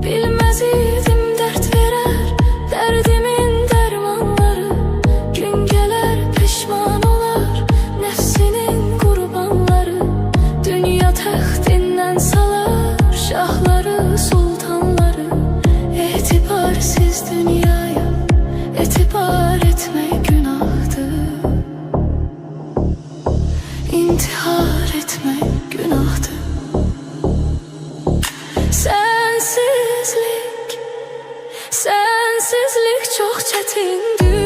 Bilmez idim dert verer derdimin dermanları. Gün gelir pişman olar nefsinin kurbanları. Dünya taxtinden salar şahları sultanları. Etibarsiz dünyaya etibar etmek günahdır. İntihar etmek günahdır. Sensizlik çok çətindir.